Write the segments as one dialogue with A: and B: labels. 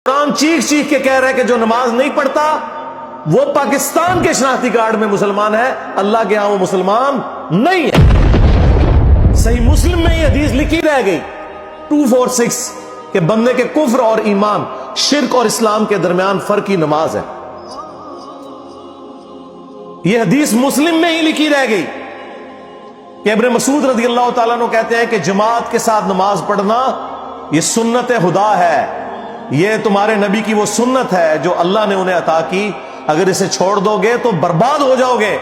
A: قرآن چیخ چیخ کے کہہ رہا ہے کہ جو نماز نہیں پڑھتا وہ پاکستان کے شناختی کارڈ میں مسلمان ہے، اللہ کے ہاں وہ مسلمان نہیں ہے۔ صحیح مسلم میں یہ حدیث لکھی رہ گئی 246 کہ بندے کے کفر اور ایمان، شرک اور اسلام کے درمیان فرق کی نماز ہے۔ یہ حدیث مسلم میں ہی لکھی رہ گئی کہ ابن مسعود رضی اللہ تعالیٰ عنہ کہتے ہیں کہ جماعت کے ساتھ نماز پڑھنا یہ سنت خدا ہے، یہ تمہارے نبی کی وہ سنت ہے جو اللہ نے انہیں عطا کی، اگر اسے چھوڑ دو گے تو برباد ہو جاؤ گے۔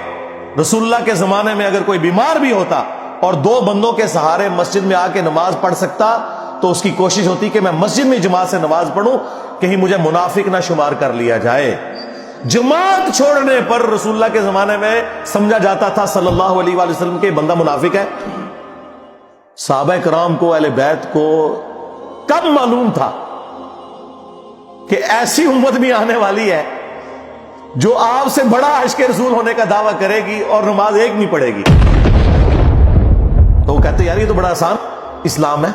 A: رسول اللہ کے زمانے میں اگر کوئی بیمار بھی ہوتا اور 2 بندوں کے سہارے مسجد میں آ کے نماز پڑھ سکتا تو اس کی کوشش ہوتی کہ میں مسجد میں جماعت سے نماز پڑھوں، کہیں مجھے منافق نہ شمار کر لیا جائے۔ جماعت چھوڑنے پر رسول اللہ کے زمانے میں سمجھا جاتا تھا صلی اللہ علیہ وآلہ وسلم کہ بندہ منافق ہے۔ صحابہ کرام کو، اہل بیت کو کب معلوم تھا کہ ایسی امت بھی آنے والی ہے جو آپ سے بڑا عشق رسول ہونے کا دعویٰ کرے گی اور نماز ایک نہیں پڑھے گی؟ تو وہ کہتے یار یہ تو بڑا آسان اسلام ہے۔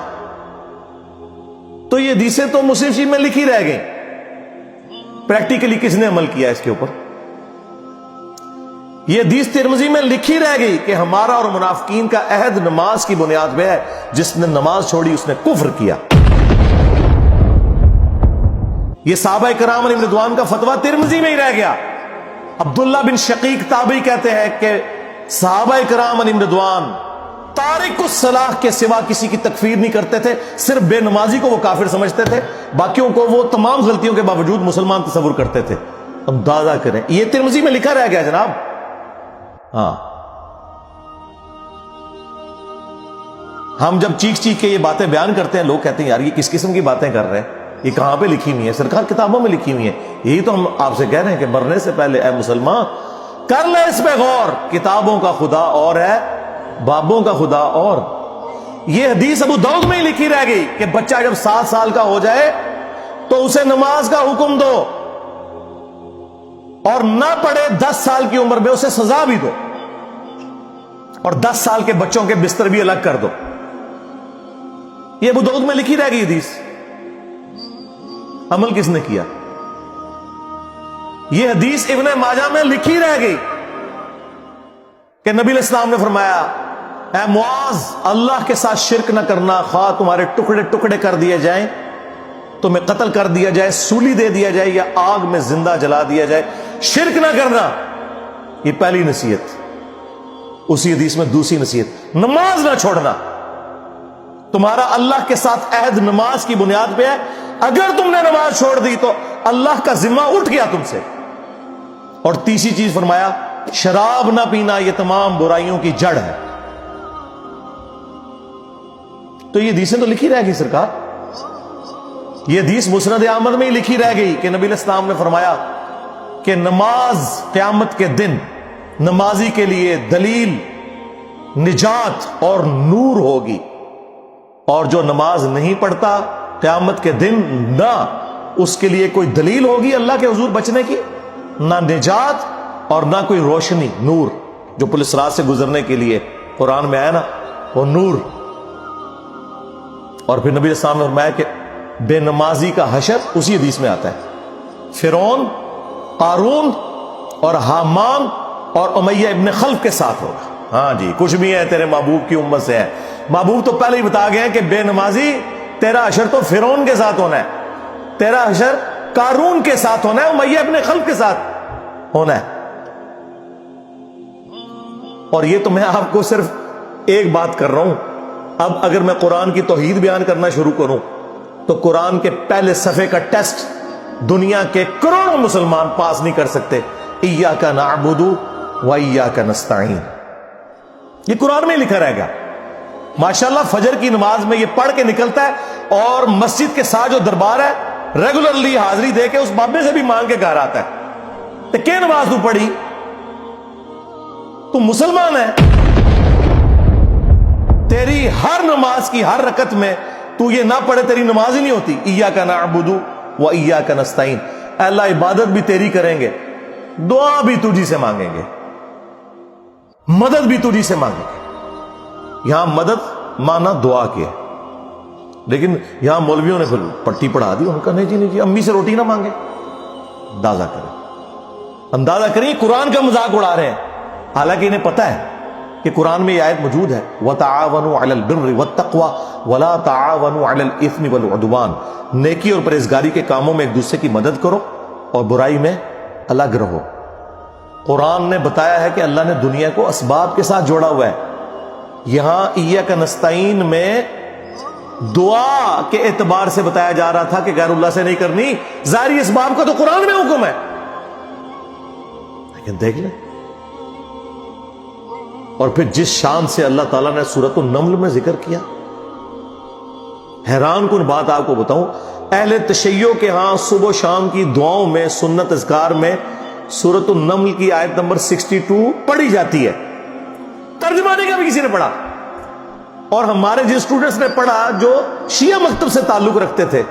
A: تو یہ حدیثیں تو مسلم شریف میں لکھی رہ گئی، پریکٹیکلی کس نے عمل کیا اس کے اوپر؟ یہ حدیث ترمذی میں لکھی رہ گئی کہ ہمارا اور منافقین کا عہد نماز کی بنیاد پہ ہے، جس نے نماز چھوڑی اس نے کفر کیا۔ یہ صحابہ کرام علیہ رضوان کا فتویٰ ترمذی میں ہی رہ گیا۔ عبداللہ بن شقیق تابعی کہتے ہیں کہ صحابہ کرام علیہ رضوان تارک الصلاح کے سوا کسی کی تکفیر نہیں کرتے تھے، صرف بے نمازی کو وہ کافر سمجھتے تھے، باقیوں کو وہ تمام غلطیوں کے باوجود مسلمان تصور کرتے تھے۔ اندازہ کریں، یہ ترمذی میں لکھا رہ گیا جناب۔ ہاں، ہم جب چیخ چیخ کے یہ باتیں بیان کرتے ہیں، لوگ کہتے ہیں یار یہ کس قسم کی باتیں کر رہے ہیں، یہ کہاں پہ لکھی ہوئی ہے؟ سرکار کتابوں میں لکھی ہوئی ہے۔ یہی تو ہم آپ سے کہہ رہے ہیں کہ مرنے سے پہلے اے مسلمان کر لے اس پہ غور، کتابوں کا خدا اور ہے، بابوں کا خدا اور۔ یہ حدیث ابو داؤد میں ہی لکھی رہ گئی کہ بچہ جب 7 سال کا ہو جائے تو اسے نماز کا حکم دو، اور نہ پڑھے 10 سال کی عمر میں اسے سزا بھی دو، اور 10 سال کے بچوں کے بستر بھی الگ کر دو۔ یہ ابو داؤد میں لکھی رہ گئی حدیث، عمل کس نے کیا؟ یہ حدیث ابن ماجہ میں لکھی رہ گئی کہ نبی علیہ السلام نے فرمایا اے معاذ، اللہ کے ساتھ شرک نہ کرنا، خواہ تمہارے ٹکڑے ٹکڑے کر دیے جائیں، تمہیں قتل کر دیا جائے، سولی دے دیا جائے، یا آگ میں زندہ جلا دیا جائے، شرک نہ کرنا۔ یہ پہلی نصیحت۔ اسی حدیث میں دوسری نصیحت، نماز نہ چھوڑنا۔ تمہارا اللہ کے ساتھ عہد نماز کی بنیاد پہ ہے، اگر تم نے نماز چھوڑ دی تو اللہ کا ذمہ اٹھ گیا تم سے۔ اور تیسری چیز فرمایا شراب نہ پینا، یہ تمام برائیوں کی جڑ ہے۔ تو یہ حدیثیں تو لکھی رہ گئی سرکار۔ یہ حدیث مسند احمد میں ہی لکھی رہ گئی کہ نبی علیہ السلام نے فرمایا کہ نماز قیامت کے دن نمازی کے لیے دلیل، نجات اور نور ہوگی، اور جو نماز نہیں پڑھتا قیامت کے دن نہ اس کے لیے کوئی دلیل ہوگی اللہ کے حضور بچنے کی، نہ نجات اور نہ کوئی روشنی، نور جو پولیس رات سے گزرنے کے لیے قرآن میں آیا نا، وہ نور۔ اور پھر نبی السلام نے فرمایا کہ بے نمازی کا حشر اسی حدیث میں آتا ہے، فرعون، قارون اور حامان اور امیہ ابن خلف کے ساتھ ہوگا۔ ہاں جی، کچھ بھی ہے تیرے محبوب کی امت سے ہے۔ محبوب تو پہلے ہی بتا گئے ہیں کہ بے نمازی تیرا حشر تو فرعون کے ساتھ ہونا ہے، تیرا حشر قارون کے ساتھ ہونا ہے، امیہ ابن خلف کے ساتھ ہونا ہے۔ اور یہ تو میں آپ کو صرف ایک بات کر رہا ہوں۔ اب اگر میں قرآن کی توحید بیان کرنا شروع کروں تو قرآن کے پہلے صفحے کا ٹیسٹ دنیا کے کروڑوں مسلمان پاس نہیں کر سکتے۔ ایاک نعبد و ایاک نستعین، یہ قرآن میں لکھا رہے گا۔ ماشاءاللہ فجر کی نماز میں یہ پڑھ کے نکلتا ہے، اور مسجد کے ساتھ جو دربار ہے ریگولرلی حاضری دے کے اس بابے سے بھی مانگ کے گھر آتا ہے۔ تو کیا نماز تو پڑھی؟ تو مسلمان ہے، تیری ہر نماز کی ہر رکعت میں تو یہ نہ پڑھے تیری نماز ہی نہیں ہوتی۔ ایاک نعبد و ایاک نستعین، اے اللہ عبادت بھی تیری کریں گے، دعا بھی تجھی سے مانگیں گے، مدد بھی تجھی سے مانگیں گے۔ یہاں مدد مانا دعا کی ہے، لیکن یہاں مولویوں نے پھر پٹی پڑھا دی، ان کا نہیں جی نہیں جی، امی سے روٹی نہ مانگے. اندازہ کریں قرآن کا مذاق اڑا رہے ہیں، حالانکہ انہیں پتہ ہے کہ قرآن میں یہ آیت موجود ہے وَتَعَاوَنُوا عَلَى الْبِرِّ وَالتَّقْوَى وَلَا تَعَاوَنُوا عَلَى الْإِثْمِ وَالْعُدْوَانِ. نیکی اور پرہیزگاری کے کاموں میں ایک دوسرے کی مدد کرو اور برائی میں الگ رہو. قرآن نے بتایا ہے کہ اللہ نے دنیا کو اسباب کے ساتھ جوڑا ہوا ہے. یہاں ایاک نستعین میں دعا کے اعتبار سے بتایا جا رہا تھا کہ غیر اللہ سے نہیں کرنی، ظاہری اسباب کا تو قرآن میں حکم ہے. لیکن دیکھ لیں، اور پھر جس شان سے اللہ تعالیٰ نے سورۃ النمل میں ذکر کیا، حیران کن بات آپ کو بتاؤں، اہل تشیع کے ہاں صبح و شام کی دعاؤں میں، سنت اذکار میں سورۃ النمل کی آیت نمبر 62 پڑھی جاتی ہے. ترجمہ نہیں کبھی کسی نے پڑھا، اور ہمارے جن اسٹوڈنٹس نے پڑھا جو شیعہ مکتب سے تعلق رکھتے تھے،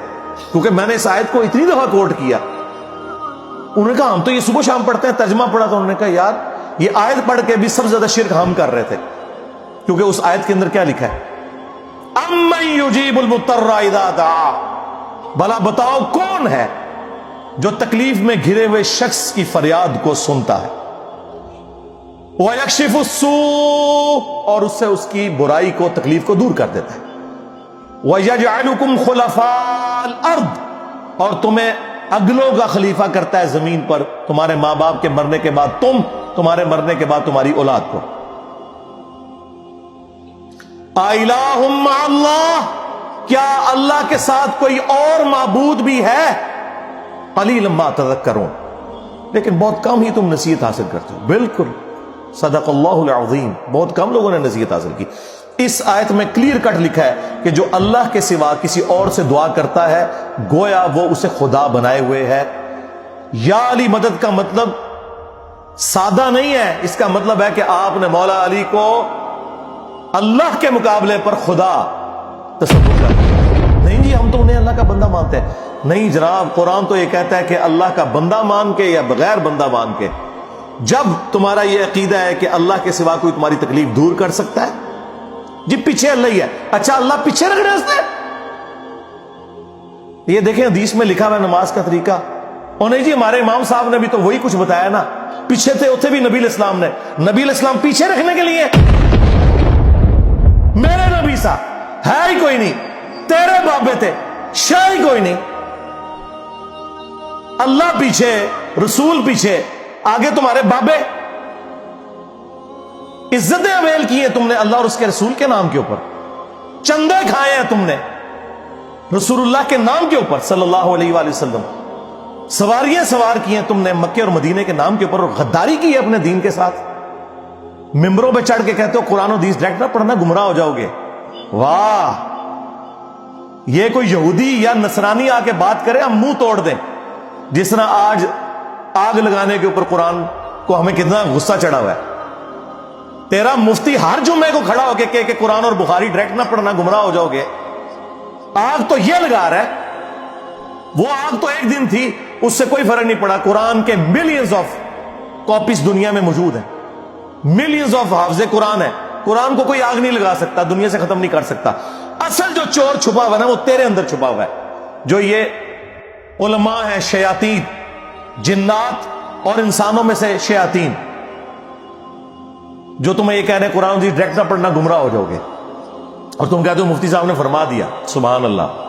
A: کیونکہ میں نے اس آیت کو اتنی دفعہ کوٹ کیا، انہوں نے کہا ہم تو یہ صبح شام پڑھتے ہیں. ترجمہ پڑھا تو انہوں نے کہا یار یہ آیت پڑھ کے بھی سب سے زیادہ شرک ہم کر رہے تھے، کیونکہ اس آیت کے اندر کیا لکھا ہے؟ اَمَّن يُجِيبُ الْمُضْطَرَّ إِذَا دَعَاهُ. بھلا بتاؤ کون ہے جو تکلیف میں گھرے ہوئے شخص کی فریاد کو سنتا ہے، وَيَكْشِفُ السُّوءَ، اور اس سے اس کی برائی کو، تکلیف کو دور کر دیتا ہے، وَيَجْعَلُكُمْ خُلَفَاءَ الْأَرْضِ، اور تمہیں اگلوں کا خلیفہ کرتا ہے زمین پر، تمہارے ماں باپ کے مرنے کے بعد تم، تمہارے مرنے کے بعد تمہاری اولاد کو. اَإِلَٰهٌ مَّعَ اللَّهِ، کیا اللہ کے ساتھ کوئی اور معبود بھی ہے؟ قَلِيلًا مَّا تَذَكَّرُونَ، لیکن بہت کم ہی تم نصیحت حاصل کرتے ہو. بالکل صدق اللہ العظیم، بہت کم لوگوں نے نصیحت حاصل کی. اس آیت میں کلیئر کٹ لکھا ہے کہ جو اللہ کے سوا کسی اور سے دعا کرتا ہے گویا وہ اسے خدا بنائے ہوئے ہے. یا علی مدد کا مطلب سادہ نہیں ہے، اس کا مطلب ہے کہ آپ نے مولا علی کو اللہ کے مقابلے پر خدا تصور کر دیا. نہیں جی ہم تو انہیں اللہ کا بندہ مانتے ہیں. نہیں جناب، قرآن تو یہ کہتا ہے کہ اللہ کا بندہ مان کے یا بغیر بندہ مان کے. جب تمہارا یہ عقیدہ ہے کہ اللہ کے سوا کوئی تمہاری تکلیف دور کر سکتا ہے، جی پیچھے اللہ ہی ہے، اچھا اللہ پیچھے رکھ رہے ہیں. یہ دیکھیں حدیث میں لکھا ہوا ہے نماز کا طریقہ. اور نہیں جی ہمارے امام صاحب نے بھی تو وہی کچھ بتایا نا، پیچھے تھے اتنے بھی نبی علیہ السلام نے. نبی علیہ السلام پیچھے رکھنے کے لیے، میرے نبی سا ہے ہی کوئی نہیں، تیرے بابے تھے شاہ ہی کوئی نہیں. اللہ پیچھے، رسول پیچھے، آگے تمہارے بابے. عزتیں اویل کی ہیں تم نے اللہ اور اس کے رسول کے نام کے اوپر، چندے کھائے ہیں تم نے رسول اللہ کے نام کے اوپر صلی اللہ علیہ وآلہ وسلم. سواریاں سوار کی ہیں تم نے مکے اور مدینے کے نام کے اوپر، اور غداری کی ہے اپنے دین کے ساتھ. ممبروں پہ چڑھ کے کہتے ہو قرآن و حدیث ڈائریکٹ نہ پڑھنا، گمراہ ہو جاؤ گے. واہ، یہ کوئی یہودی یا نصرانی آ کے بات کرے ہم منہ توڑ دیں. جس طرح آج آگ لگانے کے اوپر قرآن کو ہمیں کتنا غصہ چڑھا ہوا ہے. تیرا مفتی ہر جمعے کو کھڑا ہو کے کہ قرآن اور بخاری ڈائریکٹ نہ پڑھنا، گمراہ ہو جاؤ گے. آگ تو یہ لگا رہا ہے، وہ آگ تو ایک دن تھی، اس سے کوئی فرق نہیں پڑا. قرآن کے ملینز آف کاپیز دنیا میں موجود ہیں، ملینز آف حافظ قرآن ہے. قرآن کو کوئی آگ نہیں لگا سکتا، دنیا سے ختم نہیں کر سکتا. اصل جو چور چھپا ہوا ہے وہ تیرے اندر چھپا ہوا ہے. جو یہ علماء ہیں شیاطین، جنات اور انسانوں میں سے شیاطین، جو تمہیں یہ کہہ رہے ہیں قرآن ڈائریکٹ نہ پڑھنا، گمراہ ہو جاؤ گے. اور تم کہتے ہو مفتی صاحب نے فرما دیا. سبحان اللہ.